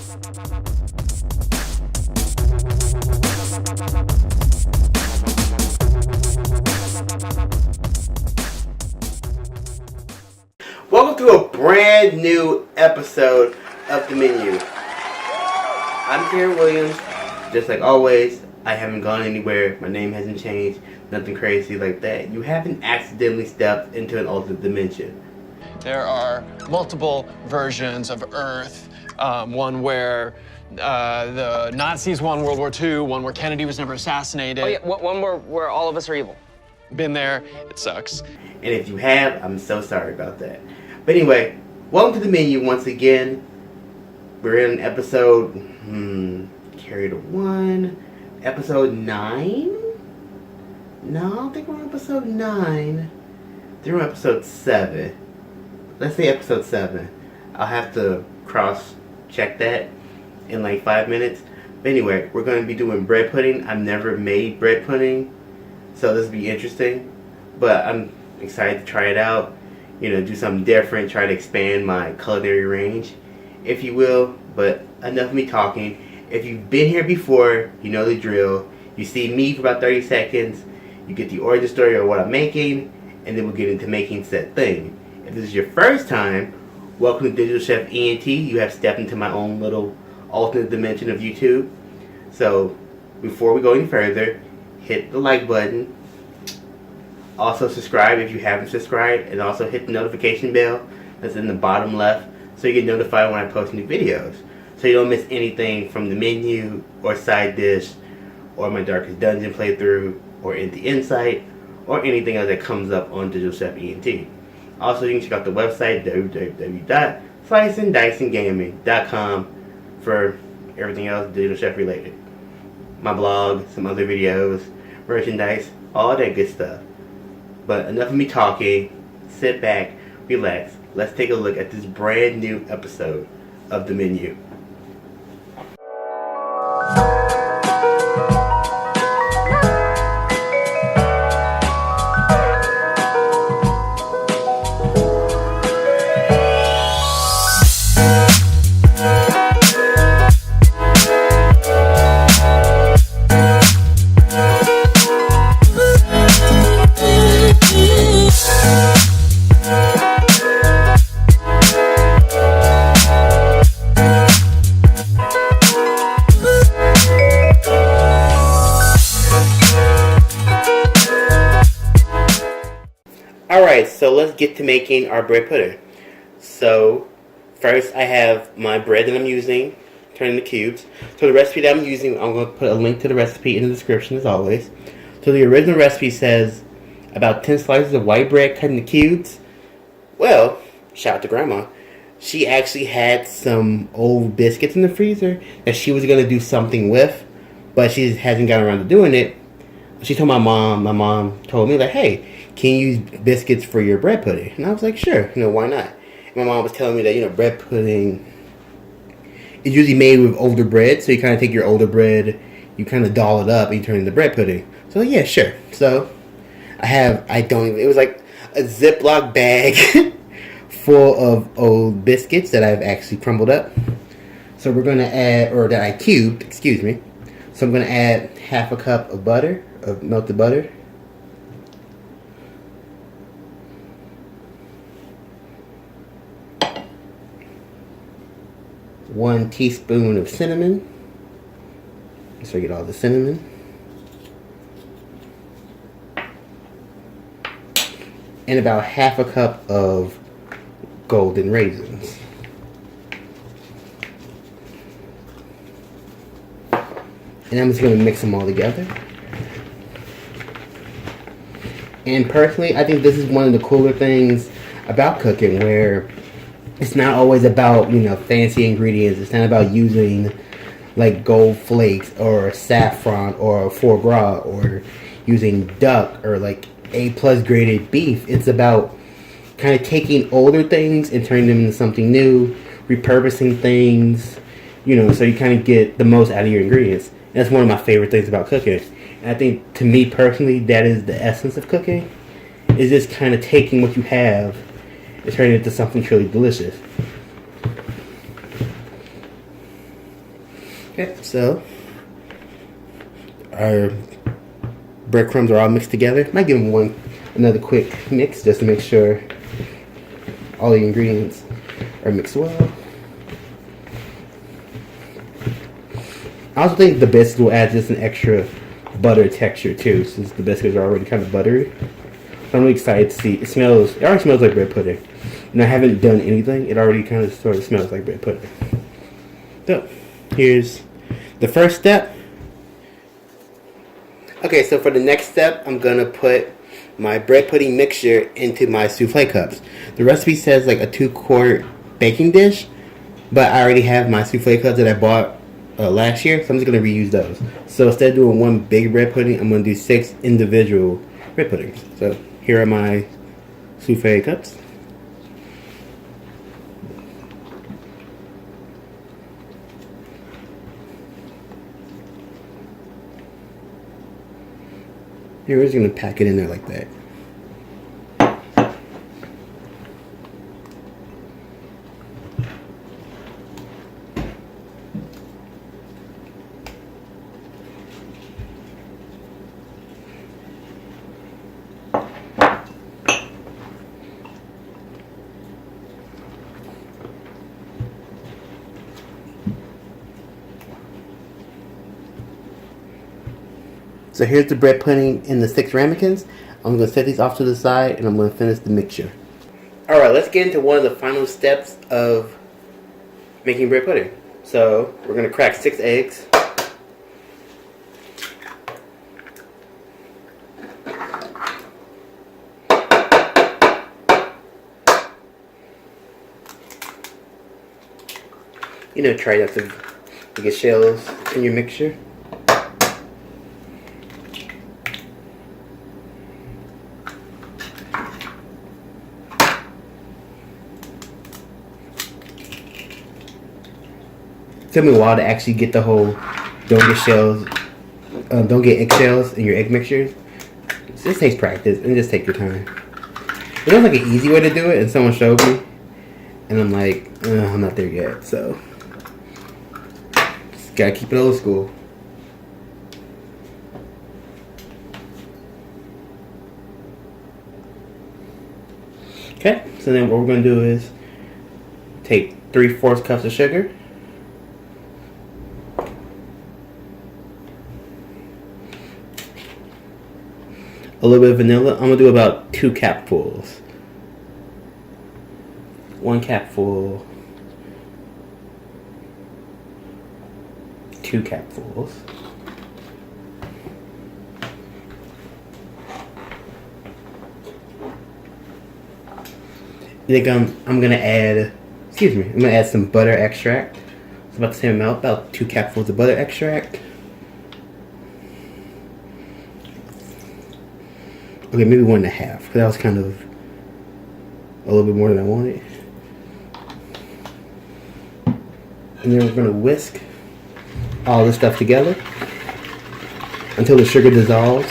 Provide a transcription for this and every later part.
Welcome to a brand new episode of The Menu. I'm Karen Williams. Just like always, I haven't gone anywhere. My name hasn't changed. Nothing crazy like that. You haven't accidentally stepped into an alternate dimension. There are multiple versions of Earth. One where the Nazis won World War II, one where Kennedy was never assassinated. Oh yeah, one where all of us are evil. Been there, it sucks. And if you have, I'm so sorry about that. But anyway, welcome to The Menu once again. We're in episode, carry the one, episode 9? No, I don't think we're on episode 9. They're on episode 7. Let's say episode 7. I'll have to cross-check that in like 5 minutes. But anyway, we're going to be doing bread pudding. I've never made bread pudding, so this will be interesting. But I'm excited to try it out. You know, do something different, try to expand my culinary range, if you will. But enough of me talking. If you've been here before, you know the drill. You see me for about 30 seconds, you get the origin story of what I'm making, and then we'll get into making said thing. If this is your first time, welcome to Digital Chef ENT. You have stepped into my own little alternate dimension of YouTube. So, before we go any further, hit the like button. Also subscribe if you haven't subscribed, and also hit the notification bell that's in the bottom left so you get notified when I post new videos, so you don't miss anything from The Menu or Side Dish or my Darkest Dungeon playthrough or Into Insight or anything else that comes up on Digital Chef ENT. Also, you can check out the website www.sliceanddicinggaming.com for everything else Digital Chef related. My blog, some other videos, merchandise, all that good stuff. But enough of me talking. Sit back, relax. Let's take a look at this brand new episode of The Menu. Alright, so let's get to making our bread pudding. So, first I have my bread that I'm using, turned into cubes. So the recipe that I'm using, I'm going to put a link to the recipe in the description as always. So the original recipe says about 10 slices of white bread cut into cubes. Well, shout out to Grandma. She actually had some old biscuits in the freezer that she was going to do something with, but she hasn't gotten around to doing it. She told my mom told me like, hey, can you use biscuits for your bread pudding? And I was like, sure, why not? And my mom was telling me that, bread pudding is usually made with older bread, so you kind of take your older bread, you kind of doll it up, and you turn it into bread pudding. So yeah, sure. So it was like a Ziploc bag full of old biscuits that I've actually crumbled up. So we're going to add, or that I cubed, excuse me. So I'm going to add half a cup of butter, of melted butter. 1 teaspoon of cinnamon. So I get all the cinnamon. And about half a cup of golden raisins. And I'm just going to mix them all together. And personally, I think this is one of the cooler things about cooking, where it's not always about, fancy ingredients. It's not about using like gold flakes or saffron or foie gras or using duck or like A+ graded beef. It's about kind of taking older things and turning them into something new, repurposing things, so you kind of get the most out of your ingredients. And that's one of my favorite things about cooking. And I think, to me personally, that is the essence of cooking, is just kind of taking what you have and turning it into something truly delicious. So, what are you doing? So I'm going to add about half a cup of butter, of melted butter. 1 teaspoon of cinnamon. And about half a cup of golden raisins. And I'm just going to mix them all together. And Okay, so our breadcrumbs are all mixed together. Might give them another quick mix just to make sure all the ingredients are mixed well. I also think the biscuits will add just an extra butter texture too, since the biscuits are already kind of buttery. So I'm really excited to see. It already smells like bread pudding. And I haven't done anything. It already kind of sort of smells like bread pudding. So, here's the first step. Okay, so for the next step, I'm going to put my bread pudding mixture into my souffle cups. The recipe says like a 2-quart baking dish, but I already have my souffle cups that I bought last year, so I'm just going to reuse those. So instead of doing one big bread pudding, I'm going to do 6 individual bread puddings. So here are my souffle cups. Here, we're just going to pack it in there like that. So here's the bread pudding in the 6 ramekins. I'm going to set these off to the side and I'm going to finish the mixture. Alright, let's get into one of the final steps of making bread pudding. So we're going to crack 6 eggs. You know, try not to get shells in your mixture. It took me a while to actually get the whole don't get eggshells in your egg mixtures. It just takes practice and just take your time. It was like an easy way to do it, and someone showed me, and I'm like, I'm not there yet. So just gotta keep it old school. Okay, so then what we're gonna do is take 3/4 cups of sugar. A little bit of vanilla. I'm gonna do about 2 capfuls. 1 capful. 2 capfuls. I think I'm gonna add. Excuse me. I'm gonna add some butter extract. It's about the same amount, about 2 capfuls of butter extract. Okay, maybe 1.5, because that was kind of a little bit more than I wanted. And then we're going to whisk all this stuff together until the sugar dissolves.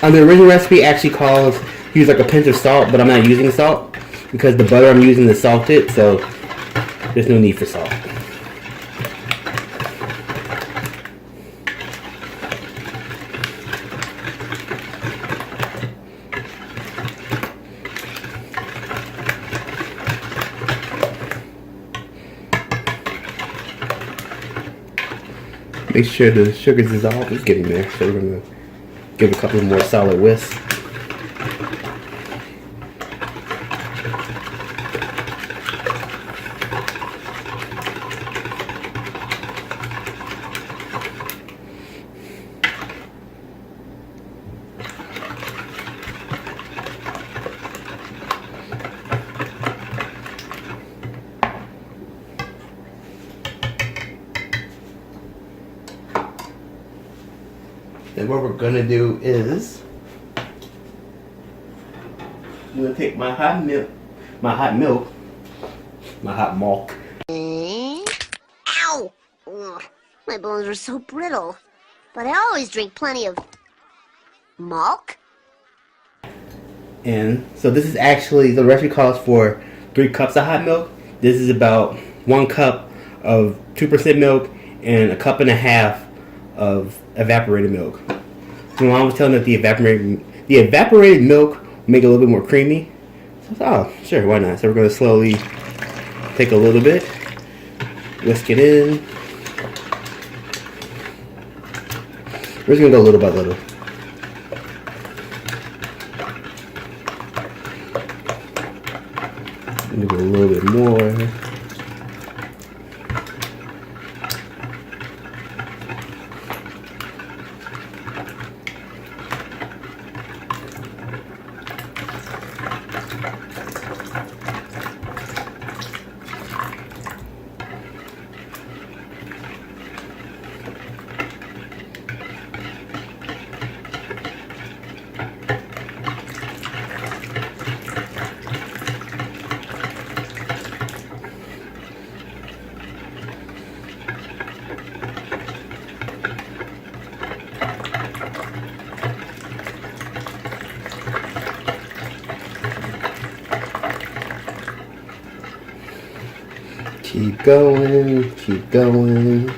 The original recipe actually calls use like a pinch of salt, but I'm not using salt because the butter I'm using is salted, so there's no need for salt. Make sure the sugar's dissolved. It's getting there, so we're going to give a couple more solid whisks. Then what we're gonna do is I'm gonna take my hot milk, my hot milk. Ow! Ugh, my bones are so brittle. But I always drink plenty of milk. And so this is actually, the recipe calls for 3 cups of hot milk. This is about 1 cup of 2% milk and a cup and a half of evaporated milk. My mom was telling me that the evaporated milk will make it a little bit more creamy. So I thought, oh, sure, why not? So we're going to slowly take a little bit, whisk it in. We're just going to go little by little. Do a little bit more. Keep going, keep going.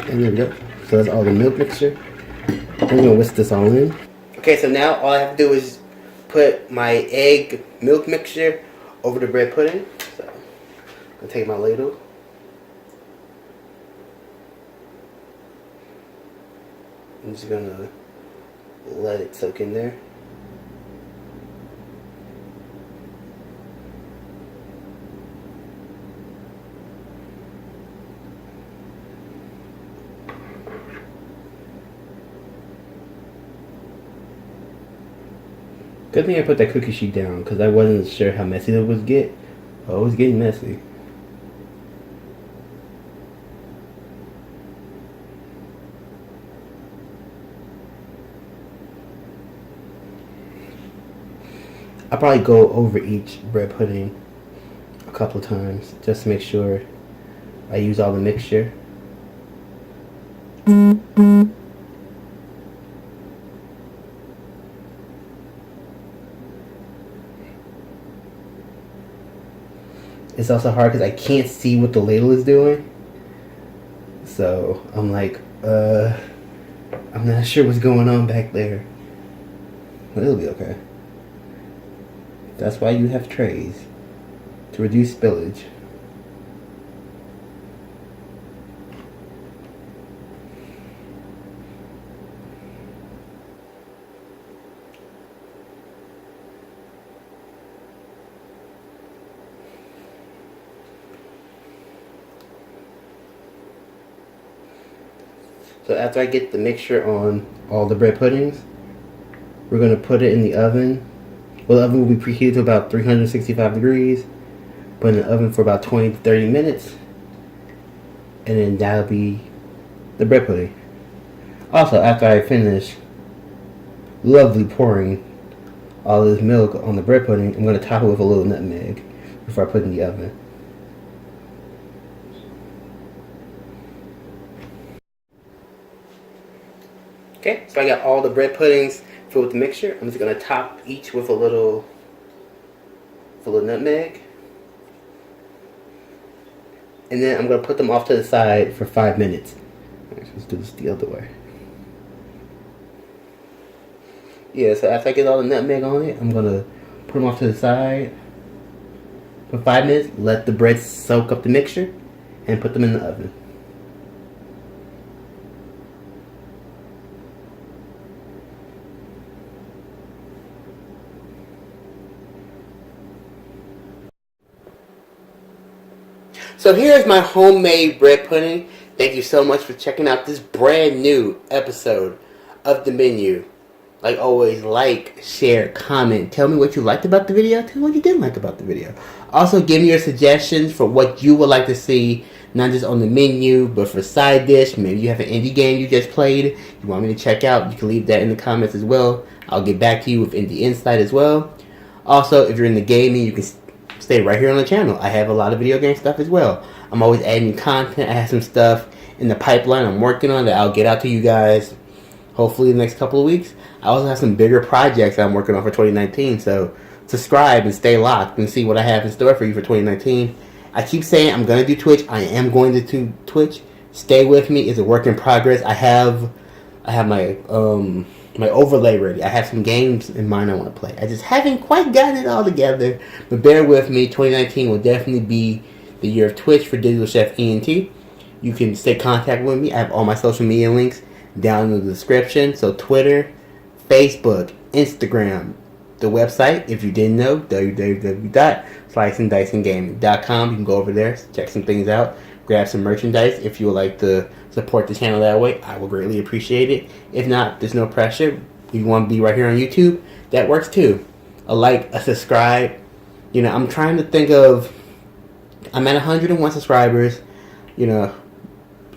And there we go. So that's all the milk mixture. I'm gonna whisk this all in. Okay, so now all I have to do is put my egg milk mixture over the bread pudding. So I'm gonna take my ladle. I'm just gonna let it soak in there. Good thing I put that cookie sheet down because I wasn't sure how messy it would get. Oh, it was getting messy. I'll probably go over each bread pudding a couple of times just to make sure I use all the mixture. It's also hard because I can't see what the ladle is doing. So I'm like, I'm not sure what's going on back there. But it'll be okay. That's why you have trays, to reduce spillage. So after I get the mixture on all the bread puddings, we're going to put it in the oven. Well, the oven will be preheated to about 365 degrees. Put in the oven for about 20 to 30 minutes. And then that'll be the bread pudding. Also, after I finish lovely pouring all this milk on the bread pudding, I'm going to top it with a little nutmeg before I put it in the oven. Okay, so I got all the bread puddings filled with the mixture. I'm just going to top each with a little nutmeg. And then I'm going to put them off to the side for 5 minutes. Let's do this the other way. Yeah, so after I get all the nutmeg on it, I'm going to put them off to the side for 5 minutes. Let the bread soak up the mixture and put them in the oven. So here's my homemade bread pudding. Thank you so much for checking out this brand new episode of The Menu. Like always, like, share, comment. Tell me what you liked about the video. Tell me what you didn't like about the video. Also, give me your suggestions for what you would like to see, not just on the menu, but for side dish. Maybe you have an indie game you just played you want me to check out. You can leave that in the comments as well. I'll get back to you with indie insight as well. Also, if you're into gaming, you can stay right here on the channel. I have a lot of video game stuff as well. I'm always adding content. I have some stuff in the pipeline I'm working on that I'll get out to you guys hopefully in the next couple of weeks. I also have some bigger projects that I'm working on for 2019, so subscribe and stay locked and see what I have in store for you for 2019. I keep saying I'm going to do Twitch. I am going to do Twitch. Stay with me. It's a work in progress. I have my my overlay ready. I have some games in mind I want to play. I just haven't quite gotten it all together, but bear with me. 2019 will definitely be the year of Twitch for Digital Chef ENT. You can stay in contact with me. I have all my social media links down in the description. So Twitter, Facebook, Instagram, the website, if you didn't know, www.sliceanddicinggaming.com. You can go over there, check some things out, grab some merchandise. If you would like to support the channel that way, I will greatly appreciate it. If not, there's no pressure. If you want to be right here on YouTube, that works too. A like, a subscribe. You know, I'm trying to think of, I'm at 101 subscribers. You know,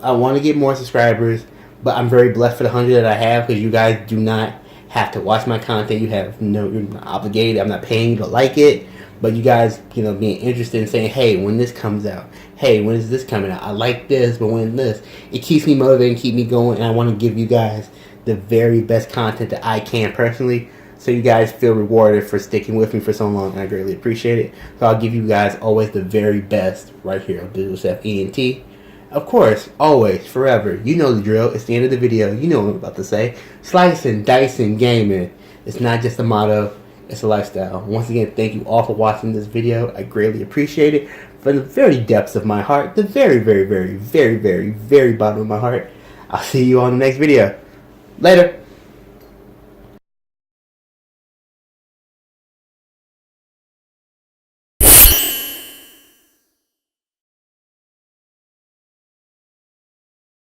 I want to get more subscribers, but I'm very blessed for the 100 that I have, because you guys do not have to watch my content. You're not obligated. I'm not paying you to like it, but you guys, you know, being interested in saying, hey, when this comes out, hey, when is this coming out? I like this, but when this, it keeps me motivated and keep me going, and I want to give you guys the very best content that I can personally, so you guys feel rewarded for sticking with me for so long, and I greatly appreciate it. So I'll give you guys always the very best right here on Digital Chef ENT. Of course, always, forever, you know the drill. It's the end of the video. You know what I'm about to say. Slicing, dicing, gaming. It's not just a motto. It's a lifestyle. Once again, thank you all for watching this video. I greatly appreciate it. From the very depths of my heart. The very, very, very, very, very, very bottom of my heart. I'll see you on the next video. Later.